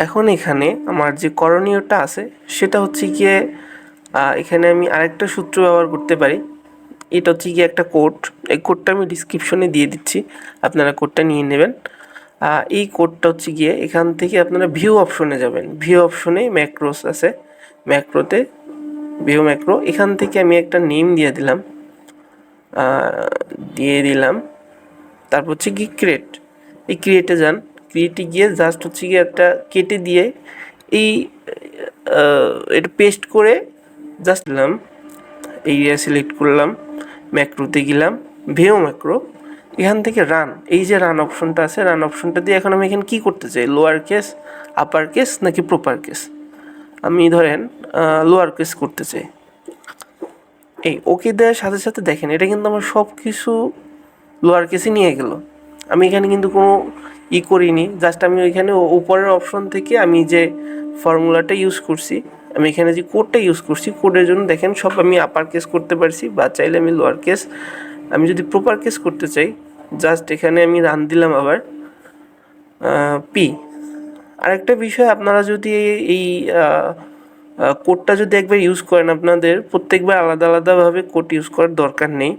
এখন এখানে আমার যে করণীয়টা আছে সেটা হচ্ছে গিয়ে এখানে আমি আরেকটা সূত্র ব্যবহার করতে পারি। এটা হচ্ছে গিয়ে একটা কোড, এই কোডটা আমি ডিসক্রিপশনে দিয়ে দিচ্ছি, আপনারা কোডটা নিয়ে নেবেন। এই কোডটা হচ্ছে গিয়ে এখান থেকে আপনারা ভিউ অপশনে যাবেন, ভিউ অপশনে ম্যাক্রোস আছে, ম্যাক্রোতে ভিউ ম্যাক্রো, এখান থেকে আমি একটা নেম দিয়ে দিলাম, তারপর হচ্ছে কি ক্রিয়েট, এই ক্রিয়েটে যান, ক্রিয়েটে গিয়ে জাস্ট হচ্ছে গিয়ে একটা কেটে দিয়ে এই এটা পেস্ট করে জাস্ট দিলাম, এরিয়া সিলেক্ট করলাম, ম্যাক্রোতে গেলাম, ভিউ ম্যাক্রো, এখান থেকে রান, এই যে রান অপশনটা আছে, রান অপশনটা দিয়ে এখন আমি এখানে কী করতে চাই, লোয়ার কেস, আপার কেস নাকি প্রপার কেস, আমি ধরেন লোয়ার কেস করতে চাই। এই ওকে দেওয়ার সাথে সাথে দেখেন এটা কিন্তু আমার সব কিছু লোয়ার কেসে নিয়ে গেল, আমি এখানে কিন্তু কোনো করিনি, জাস্ট আমি ওইখানে উপরের অপশন থেকে আমি যে ফর্মুলাটা ইউজ করছি, আমি এখানে যে কোডটা ইউজ করছি, কোডের জন্য দেখেন সব আমি আপার কেস করতে পারছি, বা চাইলে আমি লোয়ার কেস, আমি যদি প্রপার কেস করতে চাই জাস্ট এখানে আমি রান দিলাম আবার পি। আরেকটা বিষয়, আপনারা যদি এই কোডটা যদি একবার ইউজ করেন, আপনাদের প্রত্যেকবার আলাদা আলাদাভাবে কোড ইউজ করার দরকার নেই।